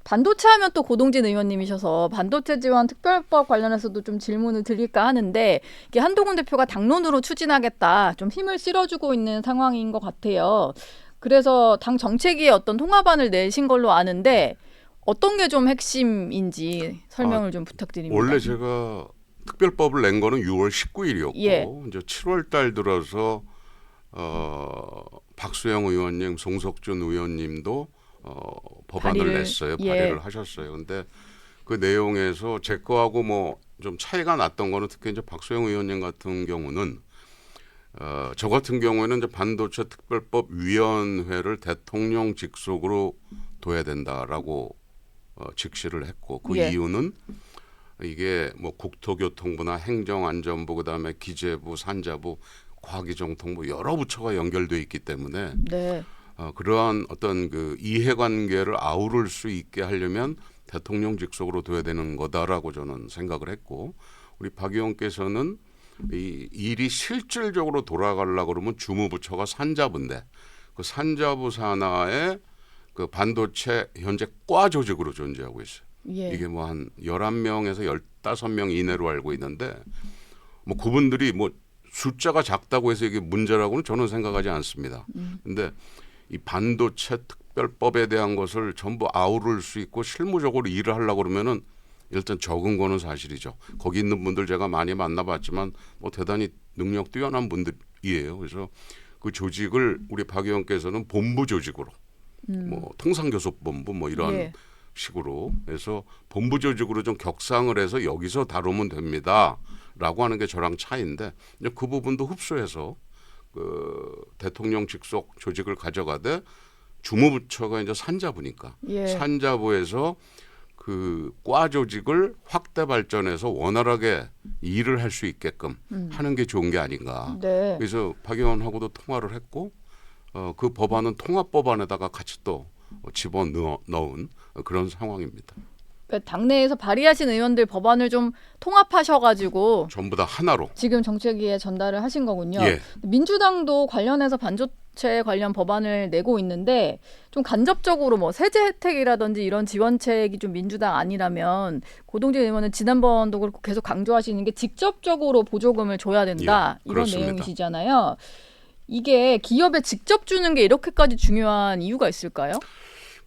반도체 하면 또 고동진 의원님이셔서 반도체 지원 특별법 관련해서도 좀 질문을 드릴까 하는데 이게 한동훈 대표가 당론으로 추진하겠다 좀 힘을 실어주고 있는 상황인 것 같아요. 그래서 당 정책위에 어떤 통합안을 내신 걸로 아는데 어떤 게 좀 핵심인지 설명을 좀 부탁드립니다. 원래 제가 특별법을 낸 거는 6월 19일이었고 예. 이제 7월 달 들어서 박수영 의원님, 송석준 의원님도 법안을 발의를, 냈어요. 예. 발의를 하셨어요. 근데 그 내용에서 제 거하고 뭐 좀 차이가 났던 거는 특히 이제 박수영 의원님 같은 경우는 저 같은 경우에는 이제 반도체 특별법 위원회를 대통령 직속으로 둬야 된다라고 직시를 했고 그 예. 이유는 이게 뭐 국토교통부나 행정안전부 그다음에 기재부, 산자부, 과기정통부 여러 부처가 연결돼 있기 때문에 네. 그러한 어떤 그 이해관계를 아우를 수 있게 하려면 대통령 직속으로 둬야 되는 거다라고 저는 생각을 했고 우리 박 의원께서는 이 일이 실질적으로 돌아가려고 그러면 주무부처가 산자부인데 그 산자부 산하에 그 반도체 현재 과 조직으로 존재하고 있어요. 예. 이게 뭐 한 11명에서 15명 이내로 알고 있는데 뭐 그분들이 뭐 숫자가 작다고 해서 이게 문제라고는 저는 생각하지 않습니다. 근데 이 반도체 특별법에 대한 것을 전부 아우를 수 있고 실무적으로 일을 하려고 그러면은 일단 적은 거는 사실이죠. 거기 있는 분들 제가 많이 만나봤지만 뭐 대단히 능력 뛰어난 분들이에요. 그래서 그 조직을 우리 박 의원께서는 본부 조직으로 뭐 통상교섭본부 뭐 이런 예. 식으로 해서 본부 조직으로 좀 격상을 해서 여기서 다루면 됩니다라고 하는 게 저랑 차이인데 이제 그 부분도 흡수해서 그 대통령 직속 조직을 가져가되 주무부처가 이제 산자부니까 예. 산자부에서 그 과 조직을 확대 발전해서 원활하게 일을 할 수 있게끔 하는 게 좋은 게 아닌가. 네. 그래서 박 의원하고도 통화를 했고 그 법안은 통합법안에다가 같이 또 집어넣은 그런 상황입니다. 그러니까 당내에서 발의하신 의원들 법안을 좀 통합하셔가지고 전부 다 하나로. 지금 정책위에 전달을 하신 거군요. 예. 민주당도 관련해서 반도체 관련 법안을 내고 있는데 좀 간접적으로 뭐 세제 혜택이라든지 이런 지원책이 좀 민주당 아니라면 고동진 의원은 지난번도 그렇고 계속 강조하시는 게 직접적으로 보조금을 줘야 된다. 예, 이런 그렇습니다. 내용이시잖아요. 이게 기업에 직접 주는 게 이렇게까지 중요한 이유가 있을까요?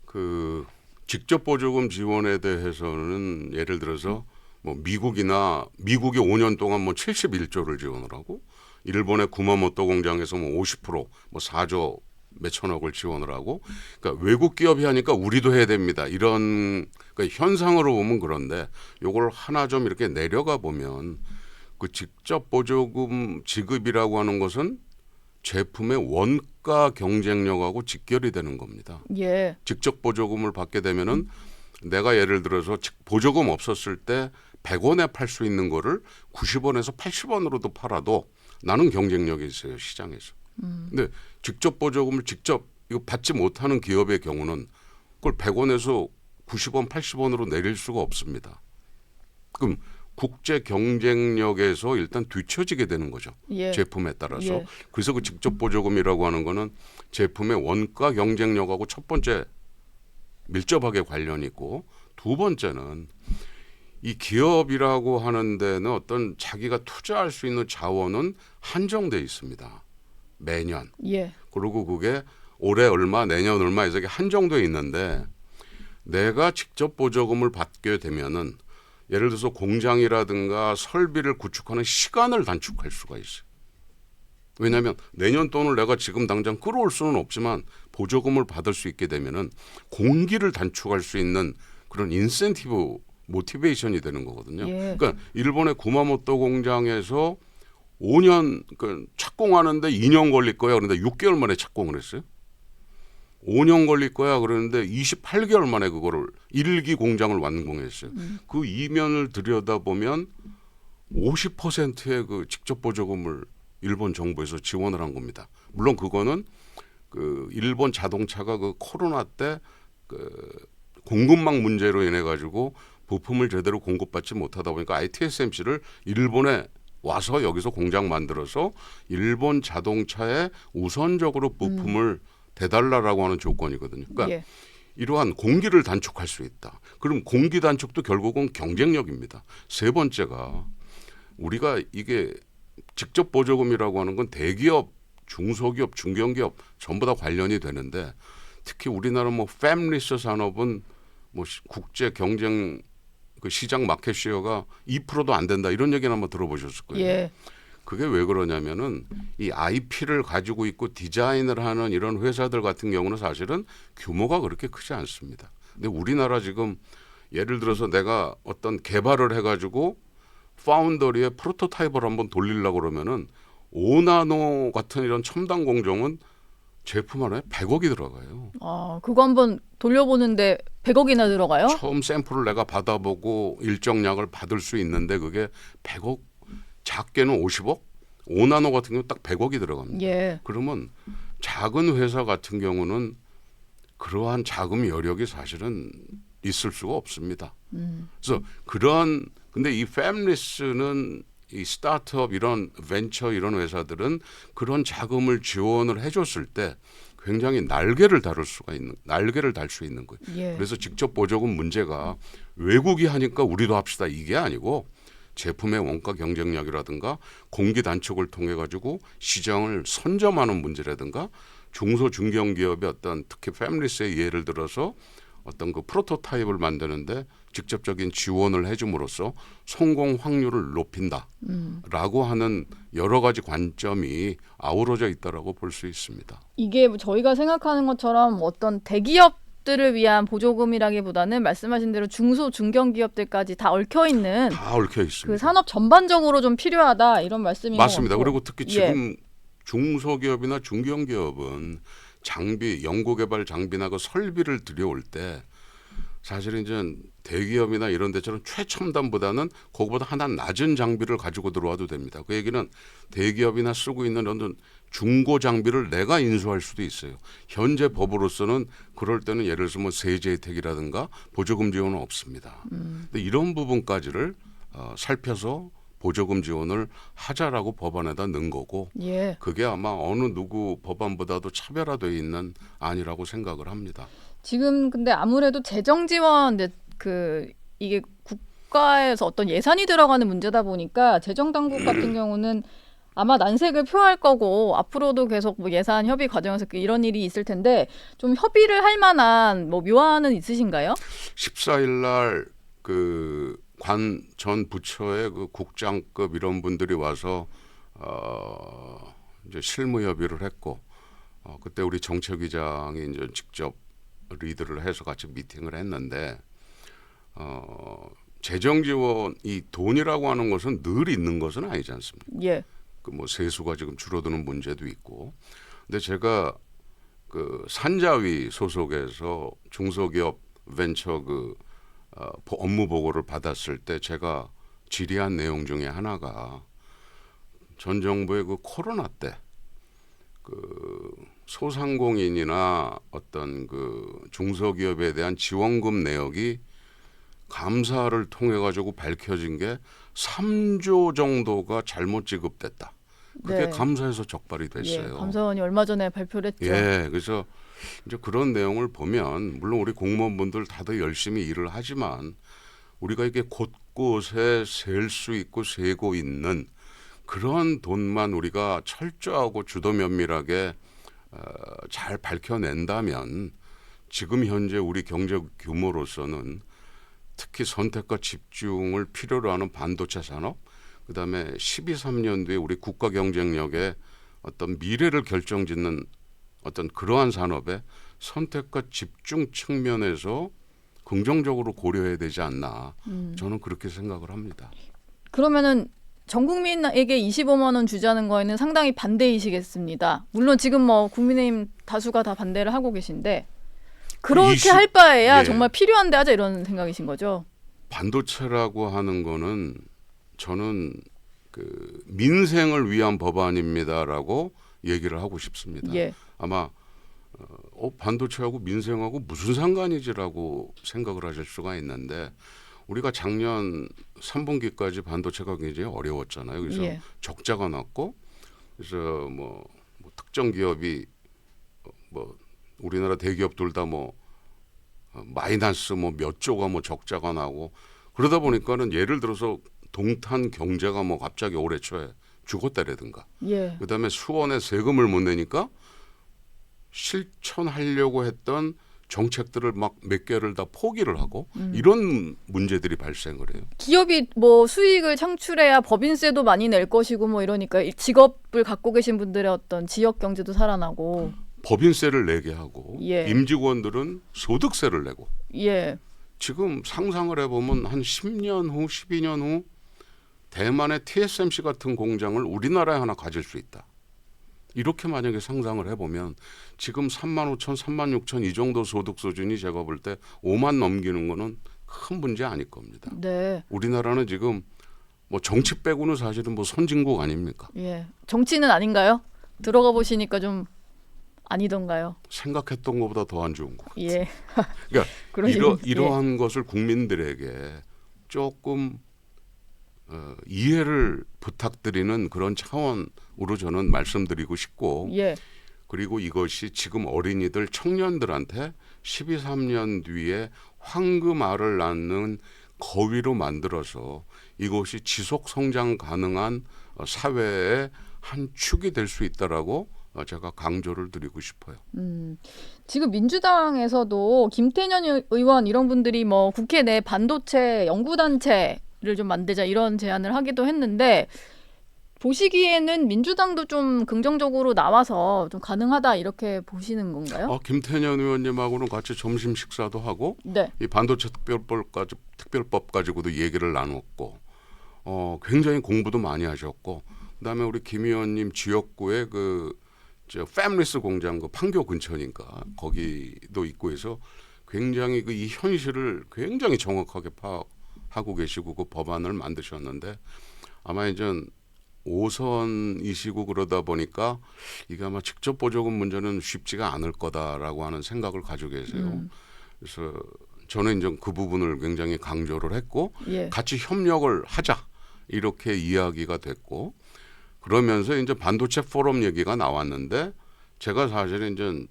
그 직접 보조금 지원에 대해서는 예를 들어서 뭐 미국이 5년 동안 뭐 71조를 지원을 하고 일본의 구마모토 공장에서 뭐 50%, 뭐 4조 몇천억을 지원을 하고 그러니까 외국 기업이 하니까 우리도 해야 됩니다. 이런 그러니까 현상으로 보면 그런데 요걸 하나 좀 이렇게 내려가 보면 그 직접 보조금 지급이라고 하는 것은 제품의 원가 경쟁력하고 직결이 되는 겁니다. 예. 직접 보조금을 받게 되면은 내가 예를 들어서 보조금 없었을 때 100원에 팔 수 있는 거를 90원에서 80원으로도 팔아도 나는 경쟁력이 있어요, 시장에서. 근데 직접 보조금을 직접 이거 받지 못하는 기업의 경우는 그걸 100원에서 90원, 80원으로 내릴 수가 없습니다. 그럼 국제 경쟁력에서 일단 뒤처지게 되는 거죠. 예. 제품에 따라서. 예. 그래서 그 직접 보조금이라고 하는 거는 제품의 원가 경쟁력하고 첫 번째 밀접하게 관련이 있고 두 번째는 이 기업이라고 하는 데는 어떤 자기가 투자할 수 있는 자원은 한정돼 있습니다. 매년. 예. 그리고 그게 올해 얼마, 내년 얼마 해서 한정돼 있는데 내가 직접 보조금을 받게 되면은 예를 들어서 공장이라든가 설비를 구축하는 시간을 단축할 수가 있어요. 왜냐하면 내년 돈을 내가 지금 당장 끌어올 수는 없지만 보조금을 받을 수 있게 되면은 공기를 단축할 수 있는 그런 인센티브, 모티베이션이 되는 거거든요. 예. 그러니까 일본의 구마모토 공장에서 5년 착공하는데 2년 걸릴 거야. 그런데 6개월 만에 착공을 했어요. 5년 걸릴 거야 그러는데 28개월 만에 그거를 1기 공장을 완공했어요. 그 이면을 들여다보면 50%의 그 직접 보조금을 일본 정부에서 지원을 한 겁니다. 물론 그거는 그 일본 자동차가 그 코로나 때 그 공급망 문제로 인해 가지고 부품을 제대로 공급받지 못하다 보니까 ITSMC를 일본에 와서 여기서 공장 만들어서 일본 자동차에 우선적으로 부품을 대달라라고 하는 조건이거든요. 그러니까 예. 이러한 공기를 단축할 수 있다. 그럼 공기 단축도 결국은 경쟁력입니다. 세 번째가 우리가 이게 직접 보조금이라고 하는 건 대기업, 중소기업, 중견기업 전부 다 관련이 되는데 특히 우리나라 뭐 패밀리스 산업은 뭐 국제 경쟁 그 시장 마켓 시어가 2%도 안 된다 이런 얘기는 한번 들어보셨을 거예요. 예. 그게 왜 그러냐면은 이 IP를 가지고 있고 디자인을 하는 이런 회사들 같은 경우는 사실은 규모가 그렇게 크지 않습니다. 근데 우리나라 지금 예를 들어서 내가 어떤 개발을 해가지고 파운더리에 프로토타입을 한번 돌리려고 그러면은 5나노 같은 이런 첨단 공정은 제품 하나에 100억이 들어가요. 아, 그거 한번 돌려보는데 100억이나 들어가요? 처음 샘플을 내가 받아보고 일정량을 받을 수 있는데 그게 100억, 작게는 50억, 5나노 같은 경우 딱 100억이 들어갑니다. 예. 그러면 작은 회사 같은 경우는 그러한 자금 여력이 사실은 있을 수가 없습니다. 그래서 그러한 근데 이 패밀리스는 이 스타트업 이런 벤처 이런 회사들은 그런 자금을 지원을 해줬을 때 굉장히 날개를 달 수 있는 거예요. 예. 그래서 직접 보조금 문제가 외국이 하니까 우리도 합시다 이게 아니고 제품의 원가 경쟁력이라든가 공기 단축을 통해 가지고 시장을 선점하는 문제라든가 중소 중견기업의 어떤 특히 패밀리스의 예를 들어서 어떤 그 프로토타입을 만드는데 직접적인 지원을 해줌으로써 성공 확률을 높인다라고 하는 여러 가지 관점이 아우러져 있다라고 볼 수 있습니다. 이게 뭐 저희가 생각하는 것처럼 어떤 대기업들을 위한 보조금이라기보다는 말씀하신 대로 중소 중견기업들까지 다 얽혀 있는 다 얽혀 있습니다. 그 산업 전반적으로 좀 필요하다 이런 말씀인 것 맞습니다. 같고. 그리고 특히 지금 중소기업이나 중견기업은 장비, 연구개발 장비나 그 설비를 들여올 때 사실은 이제 대기업이나 이런 데처럼 최첨단보다는 그거보다 하나 낮은 장비를 가지고 들어와도 됩니다. 그 얘기는 대기업이나 쓰고 있는 어떤 중고 장비를 내가 인수할 수도 있어요. 현재 법으로서는 그럴 때는 예를 들어서 뭐 세제 혜택이라든가 보조금 지원은 없습니다. 근데 이런 부분까지를 살펴서 보조금 지원을 하자라고 법안에다 넣은 거고 예. 그게 아마 어느 누구 법안보다도 차별화되어 있는 안이라고 생각을 합니다. 지금 근데 아무래도 재정 지원 이게 국가에서 어떤 예산이 들어가는 문제다 보니까 재정 당국 같은 경우는 아마 난색을 표할 거고 앞으로도 계속 뭐 예산 협의 과정에서 이런 일이 있을 텐데 좀 협의를 할 만한 뭐 묘안은 있으신가요? 14일 날 그 관 전 부처의 그 국장급 이런 분들이 와서 이제 실무 협의를 했고 그때 우리 정책위장이 이제 직접 리드를 해서 같이 미팅을 했는데 재정 지원 이 돈이라고 하는 것은 늘 있는 것은 아니지 않습니까? 예. 그 뭐 세수가 지금 줄어드는 문제도 있고. 근데 제가 그 산자위 소속에서 중소기업 벤처 업무 보고를 받았을 때 제가 질의한 내용 중에 하나가 전 정부의 그 코로나 때 그 소상공인이나 어떤 그 중소기업에 대한 지원금 내역이 감사를 통해 가지고 밝혀진 게 3조 정도가 잘못 지급됐다. 그게 네. 감사에서 적발이 됐어요. 예. 감사원이 얼마 전에 발표를 했죠. 예, 그래서 이제 그런 내용을 보면 물론 우리 공무원분들 다들 열심히 일을 하지만 우리가 이게 곳곳에 셀 수 있고 세고 있는 그런 돈만 우리가 철저하고 주도 면밀하게 잘 밝혀낸다면 지금 현재 우리 경제 규모로서는 특히 선택과 집중을 필요로 하는 반도체 산업, 그다음에 12, 13년도에 우리 국가 경쟁력의 어떤 미래를 결정짓는 어떤 그러한 산업의 선택과 집중 측면에서 긍정적으로 고려해야 되지 않나 저는 그렇게 생각을 합니다. 그러면은 전 국민에게 25만 원 주자는 거에는 상당히 반대이시겠습니다. 물론 지금 뭐 국민의힘 다수가 다 반대를 하고 계신데 그렇게 20 할 바에야 예. 정말 필요한데 하자 이런 생각이신 거죠? 반도체라고 하는 거는 저는 그 민생을 위한 법안입니다라고 얘기를 하고 싶습니다. 예. 아마 반도체하고 민생하고 무슨 상관이지라고 생각을 하실 수가 있는데 우리가 작년 3분기까지 반도체가 굉장히 어려웠잖아요. 그래서 예. 적자가 났고 그래서 뭐 특정 기업이 뭐 우리나라 대기업들 다 뭐 마이너스 뭐 몇 조가 뭐 적자가 나고 그러다 보니까는 예를 들어서 동탄 경제가 뭐 갑자기 올해 초에 죽었다라든가 예. 그다음에 수원에 세금을 못 내니까 실천하려고 했던 정책들을 막 몇 개를 다 포기를 하고 이런 문제들이 발생을 해요. 기업이 뭐 수익을 창출해야 법인세도 많이 낼 것이고 뭐 이러니까 이 직업을 갖고 계신 분들의 어떤 지역 경제도 살아나고. 법인세를 내게 하고 예. 임직원들은 소득세를 내고 예. 지금 상상을 해보면 한 10년 후, 12년 후 대만의 TSMC 같은 공장을 우리나라에 하나 가질 수 있다. 이렇게 만약에 상상을 해보면 지금 3만 5천, 3만 6천 이 정도 소득 수준이 제가 볼 때 5만 넘기는 거는 큰 문제 아닐 겁니다. 네. 우리나라는 지금 뭐 정치 빼고는 사실은 뭐 선진국 아닙니까? 예. 정치는 아닌가요? 들어가 보시니까 좀 아니던가요? 생각했던 것보다 더 안 좋은 거. 예. 그러니까 그러시군요. 이러한 것을 국민들에게 조금 이해를 부탁드리는 그런 차원으로 저는 말씀드리고 싶고 예. 그리고 이것이 지금 어린이들 청년들한테 12, 3년 뒤에 황금알을 낳는 거위로 만들어서 이것이 지속 성장 가능한 사회의 한 축이 될 수 있다라고 제가 강조를 드리고 싶어요. 지금 민주당에서도 김태년 의원 이런 분들이 뭐 국회 내 반도체 연구단체를 좀 만들자 이런 제안을 하기도 했는데 보시기에는 민주당도 좀 긍정적으로 나와서 좀 가능하다 이렇게 보시는 건가요? 김태년 의원님하고는 같이 점심 식사도 하고 네. 이 반도체 특별법 가지고도 얘기를 나눴고 굉장히 공부도 많이 하셨고 그다음에 우리 김 의원님 지역구에 저 패밀리스 공장 그 판교 근처니까 거기도 있고 해서 굉장히 이 현실을 굉장히 정확하게 파악하고 계시고 그 법안을 만드셨는데 아마 이제 5선이시고 그러다 보니까 이게 아마 직접 보조금 문제는 쉽지가 않을 거다라고 하는 생각을 가지고 계세요. 그래서 저는 이제 그 부분을 굉장히 강조를 했고 예. 같이 협력을 하자 이렇게 이야기가 됐고 그러면서 이제 반도체 포럼 얘기가 나왔는데 제가 사실은 이제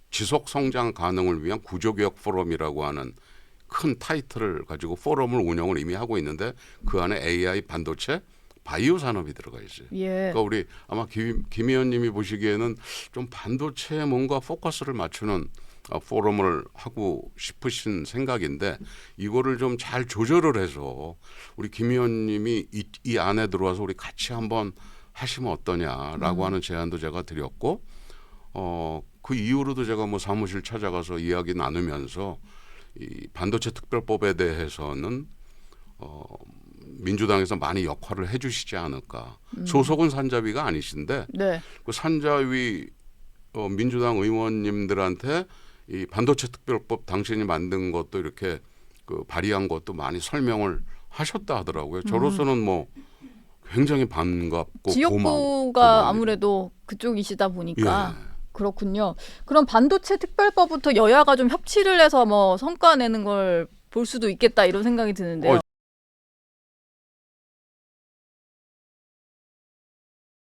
지속 성장 가능을 위한 구조개혁 포럼이라고 하는 큰 타이틀을 가지고 포럼을 운영을 이미 하고 있는데 그 안에 AI 반도체 바이오 산업이 들어가 있어요. 예. 그러니까 우리 아마 김 의원님이 보시기에는 좀 반도체에 뭔가 포커스를 맞추는 포럼을 하고 싶으신 생각인데 이거를 좀 잘 조절을 해서 우리 김 의원님이 이 안에 들어와서 우리 같이 한번 하시면 어떠냐라고 하는 제안도 제가 드렸고 그 이후로도 제가 뭐 사무실 찾아가서 이야기 나누면서 이 반도체 특별법에 대해서는 민주당에서 많이 역할을 해주시지 않을까. 소속은 산자위가 아니신데 네. 그 산자위 민주당 의원님들한테 이 반도체 특별법 당신이 만든 것도 이렇게 발의한 것도 많이 설명을 하셨다 하더라고요. 저로서는 뭐 굉장히 반갑고 지역구가 아무래도 그쪽이시다 보니까 예. 그렇군요. 그럼 반도체 특별법부터 여야가 좀 협치를 해서 뭐 성과 내는 걸 볼 수도 있겠다 이런 생각이 드는데요.